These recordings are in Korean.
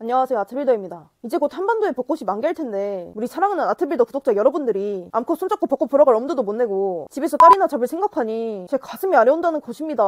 안녕하세요, 아트빌더입니다. 이제 곧 한반도에 벚꽃이 만개일 텐데 우리 사랑하는 아트빌더 구독자 여러분들이 암컷 손잡고 벚꽃 보러 갈 엄두도 못 내고 집에서 딸이나 잡을 생각하니 제 가슴이 아려온다는 것입니다.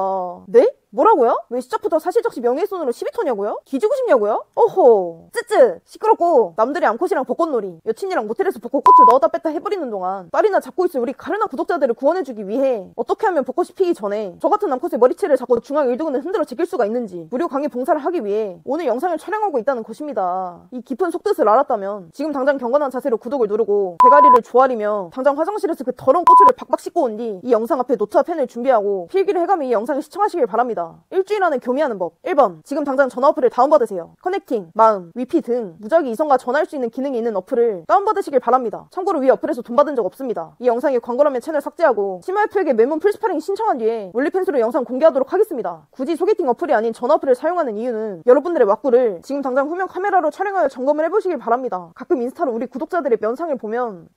네? 뭐라고요? 왜 시작부터 사실적시 명예훼손으로 시비 터냐고요? 기지고 싶냐고요? 어허, 쯔쯔, 시끄럽고 남들이 암컷이랑 벚꽃놀이, 여친이랑 모텔에서 벚꽃꽃을 넣었다 뺐다 해버리는 동안 딸이나 잡고 있을 우리 가르나 구독자들을 구원해주기 위해 어떻게 하면 벚꽃이 피기 전에 저 같은 암컷의 머리채를 잡고 중앙 일두근을 흔들어 제낄 수가 있는지 무료 강의 봉사를 하기 위해 오늘 영상을 촬영하고 있다는 것입니다. 이 깊은 속뜻을 알았다면 지금 당장 경건한 자세로 구독을 누르고 대가리를 조아리며 당장 화장실에서 그 더러운 꼬추를 박박 씻고 온 뒤 이 영상 앞에 노트와 펜을 준비하고 필기를 해가며 이 영상을 시청하시길 바랍니다. 일주일 안에 교미하는 법. 1번, 지금 당장 전화 어플을 다운받으세요. 커넥팅, 마음, 위피 등 무작위 이성과 전화할 수 있는 기능이 있는 어플을 다운받으시길 바랍니다. 참고로 이 어플에서 돈 받은 적 없습니다. 이 영상이 광고라면 채널 삭제하고 심화F에게 매문 풀스파링 신청한 뒤에 올리펜스로 영상 공개하도록 하겠습니다. 굳이 소개팅 어플이 아닌 전화 어플을 사용하는 이유는 여러분들의 왁구를 지금 당장 후면 카메라로 촬영하여 점검을 해보시길 바랍니다. 가끔 인스타로 우리 구독자들의 면상을 보면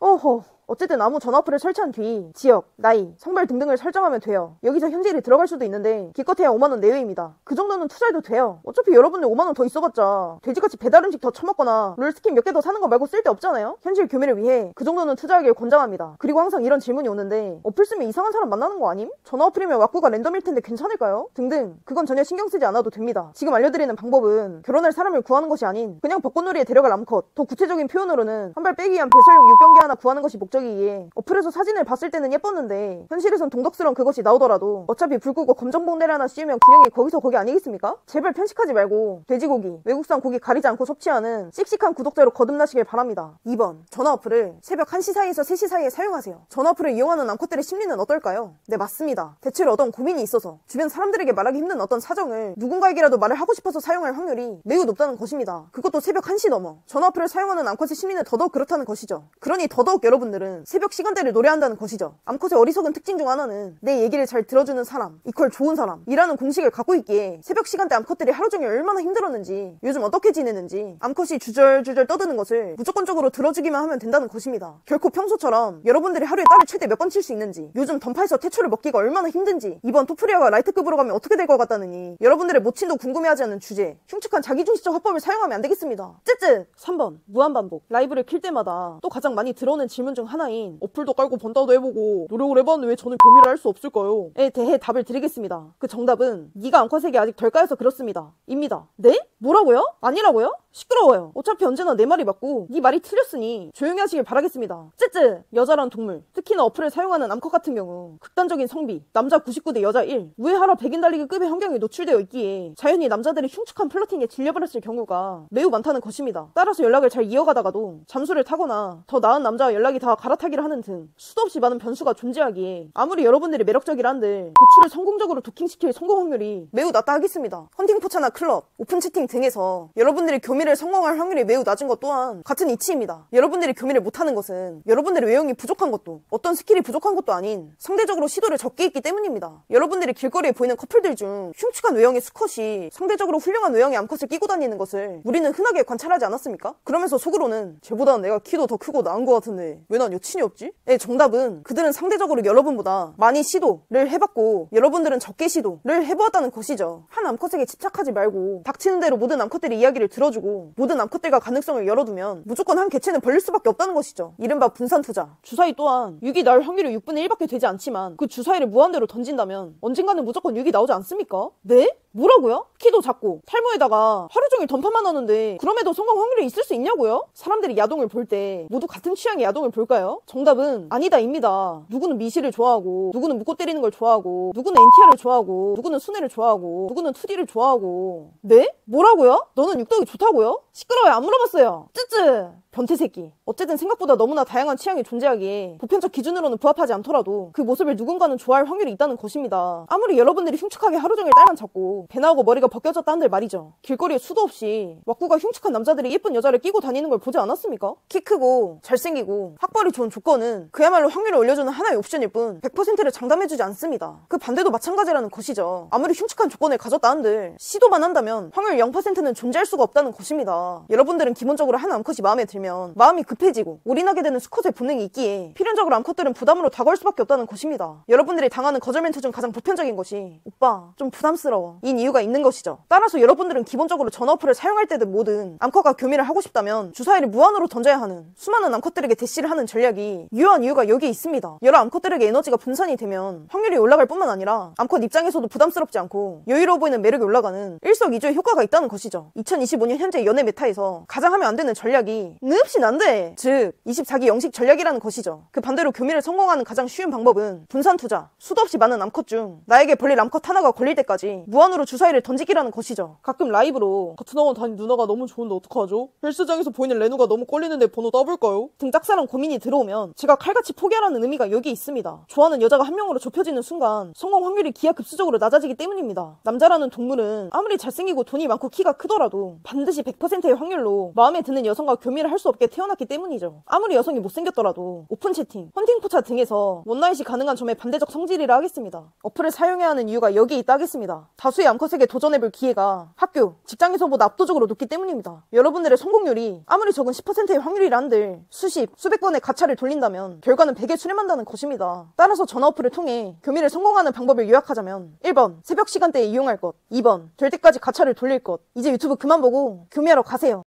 어쨌든 아무 전화 어플을 설치한 뒤 지역, 나이, 성별 등등을 설정하면 돼요. 여기서 현질이 들어갈 수도 있는데 기껏해야 5만원 내외입니다. 그 정도는 투자해도 돼요. 어차피 여러분들 5만원 더 있어봤자 돼지같이 배달 음식 더 처먹거나 롤스킨 몇 개 더 사는 거 말고 쓸데없잖아요? 현질 교미를 위해 그 정도는 투자하길 권장합니다. 그리고 항상 이런 질문이 오는데 어플 쓰면 이상한 사람 만나는 거 아님? 전화 어플이면 왁구가 랜덤일 텐데 괜찮을까요? 등등 그건 전혀 신경 쓰지 않아도 됩니다. 지금 알려드리는 방법은 결혼할 사람을 구하는 것이 아닌 그냥 벚꽃놀이에 데려갈 암컷, 더 구체적인 표현으로는 한 발 빼기 위한 배설용 육변기 하나 구하는 것이 목적이기에 어플에서 사진을 봤을 때는 예뻤는데 현실에선 동덕스러운 그것이 나오더라도 어차피 불 끄고 검정봉대를 하나 씌우면 균형이 거기서 거기 아니겠습니까? 제발 편식하지 말고 돼지고기, 외국산 고기 가리지 않고 섭취하는 씩씩한 구독자로 거듭나시길 바랍니다. 2번, 전화 어플을 새벽 1시 사이에서 3시 사이에 사용하세요. 전화 어플을 이용하는 암컷들의 심리는 어떨까요? 네, 맞습니다. 대체로 어떤 고민이 있어서 주변 사람들에게 말하기 힘든 어떤 사정을 누군가에게라도 말을 하고 싶어서 사용할 확률이 매우 높다는 것입니다. 그것도 새벽 1시 넘어. 전화 어플을 사용하는 암컷의 심리는 더더욱 그렇다는 것이죠. 그러니 더더욱 여러분들은 새벽 시간대를 노려한다는 것이죠. 암컷의 어리석은 특징 중 하나는 내 얘기를 잘 들어주는 사람, 이퀄 좋은 사람 이라는 공식을 갖고 있기에 새벽 시간대 암컷들이 하루 종일 얼마나 힘들었는지 요즘 어떻게 지내는지 암컷이 주절주절 떠드는 것을 무조건적으로 들어주기만 하면 된다는 것입니다. 결코 평소처럼 여러분들이 하루에 딸을 최대 몇 번 칠 수 있는지 요즘 던파에서 태초를 먹기가 얼마나 힘든지 이번 토프리아가 라이트급으로 가면 어떻게 될 것 같다느니 여러분들의 모친도 궁금해하지 않는 주제 흉측한 자기중시적 화법을 사용하면 안 되겠습니다. 쯔쯔! 3번 무한반복. 라이브를 킬 때마다 또 가장 많이 들어오는 질문 중 하나인 어플도 깔고 번다도 해보고 노력을 해봤는데 왜 저는 교미를 할 수 없을까요? 에 대해 답을 드리겠습니다. 그 정답은 네가 암컷에게 아직 덜 까여서 그렇습니다. 입니다. 네? 뭐라고요? 아니라고요? 시끄러워요. 어차피 언제나 내 말이 맞고 네 말이 틀렸으니 조용히 하시길 바라겠습니다. 쯔쯔! 여자란 동물, 특히나 어플을 사용하는 암컷 같은 경우 극단적인 성비, 남자 99 대 여자 1, 우에하라 백인 달리기 급의 환경에 노출되어 있기에 자연히 남자들이 흉측한 플러팅에 질려버렸을 경우가 매우 많다는 것입니다. 따라서 연락을 잘 이어가다가도 잠수를 타거나 더 나은 남자와 연락이 다 갈아타기를 하는 등 수도 없이 많은 변수가 존재하기에 아무리 여러분들이 매력적이라 한들 고추를 성공적으로 도킹시킬 성공 확률이 매우 낮다 하겠습니다. 헌팅 포차나 클럽, 오픈 채팅 등에서 여러분들이 교미를 성공할 확률이 매우 낮은 것 또한 같은 이치입니다. 여러분들이 교미를 못하는 것은 여러분들의 외형이 부족한 것도 어떤 스킬이 부족한 것도 아닌 상대적으로 시도를 적게 했기 때문입니다. 여러분들이 길거리에 보이는 커플들 중 흉측한 외형의 수컷이 상대적으로 훌륭한 외형의 암컷을 끼고 다니는 것을 우리는 흔하게 관찰하지 않았습니까? 그러면서 속으로는 쟤보다는 내가 키도 더 크고 나은 것 같은데 왜 난 여친이 없지? 네, 정답은 그들은 상대적으로 여러분보다 많이 시도를 해봤고 여러분들은 적게 시도를 해보았다는 것이죠. 한 암컷에게 집착하지 말고 닥치는 대로 모든 암컷들의 이야기를 들어주고 모든 암컷들과 가능성을 열어두면 무조건 한 개체는 벌릴 수밖에 없다는 것이죠. 이른바 분산투자. 주사위 또한 6이 나올 확률이 6분의 1밖에 되지 않지만 그 주사위를 무한대로 던진다면 언젠가는 무조건 6이 나오지 않습니까? 네? 뭐라고요? 키도 작고 탈모에다가 하루 종일 던파만 하는데 그럼에도 성공 확률이 있을 수 있냐고요? 사람들이 야동을 볼 때 모두 같은 취향의 야동을 볼까요? 정답은 아니다입니다. 누구는 미시를 좋아하고 누구는 묶고 때리는 걸 좋아하고 누구는 NTR을 좋아하고 누구는 순애를 좋아하고 누구는 2D를 좋아하고 네? 뭐라고요? 너는 육덕이 좋다고요? 시끄러워요. 안 물어봤어요. 쯔쯔! 변태새끼. 어쨌든 생각보다 너무나 다양한 취향이 존재하기에 보편적 기준으로는 부합하지 않더라도 그 모습을 누군가는 좋아할 확률이 있다는 것입니다. 아무리 여러분들이 흉측하게 하루 종일 딸만 잡고 배 나오고 머리가 벗겨졌다 한들 말이죠. 길거리에 수도 없이 왁구가 흉측한 남자들이 예쁜 여자를 끼고 다니는 걸 보지 않았습니까? 키 크고 잘생기고 학벌이 좋은 조건은 그야말로 확률을 올려주는 하나의 옵션일 뿐 100%를 장담해주지 않습니다. 그 반대도 마찬가지라는 것이죠. 아무리 흉측한 조건을 가졌다 한들 시도만 한다면 확률 0%는 존재할 수가 없다는 것입니다. 여러분들은 기본적으로 한 암컷이 마음에 들면 마음이 급해지고 올인하게 되는 수컷의 본능이 있기에 필연적으로 암컷들은 부담으로 다가올 수밖에 없다는 것입니다. 여러분들이 당하는 거절 멘트 중 가장 보편적인 것이 오빠 좀 부담스러워 이 인 이유가 있는 것이죠. 따라서 여러분들은 기본적으로 전화 어플을 사용할 때든 뭐든 암컷과 교미를 하고 싶다면 주사위를 무한으로 던져야 하는, 수많은 암컷들에게 대시를 하는 전략이 유효한 이유가 여기에 있습니다. 여러 암컷들에게 에너지가 분산이 되면 확률이 올라갈 뿐만 아니라 암컷 입장에서도 부담스럽지 않고 여유로워 보이는 매력이 올라가는 일석이조의 효과가 있다는 것이죠. 2025년 현재 연애 메타에서 가장 하면 안 되는 전략이 늪신 안 돼! 즉 24기 영식 전략이라는 것이죠. 그 반대로 교미를 성공하는 가장 쉬운 방법은 분산 투자, 수도 없이 많은 암컷 중 나에게 걸릴 암컷 하나가 걸릴 때까지 무한으로 주사위를 던지기라는 것이죠. 가끔 라이브로 같은 학원 다닌 누나가 너무 좋은데 어떡하죠? 헬스장에서 보이는 레누가 너무 꼴리는데 번호 따볼까요? 등 짝사랑 고민이 들어오면 제가 칼같이 포기하라는 의미가 여기 있습니다. 좋아하는 여자가 한 명으로 좁혀지는 순간 성공 확률이 기하급수적으로 낮아지기 때문입니다. 남자라는 동물은 아무리 잘생기고 돈이 많고 키가 크더라도 반드시 100%의 확률로 마음에 드는 여성과 교미를 할 수 없게 태어났기 때문이죠. 아무리 여성이 못생겼더라도 오픈 채팅, 헌팅 포차 등에서 원나잇이 가능한 점에 반대적 성질이라 하겠습니다. 어플을 사용해야 하는 이유가 여기에 있다 하겠습니다. 다수의 암컷에게 도전해볼 기회가 학교, 직장에서보다 압도적으로 높기 때문입니다. 여러분들의 성공률이 아무리 적은 10%의 확률이라 한들 수십, 수백 번의 가차를 돌린다면 결과는 100에 수렴한다는 것입니다. 따라서 전화 어플을 통해 교미를 성공하는 방법을 요약하자면 1번, 새벽 시간대에 이용할 것. 2번, 될 때까지 가차를 돌릴 것. 이제 유튜브 그만 보고 교미하러 가세요.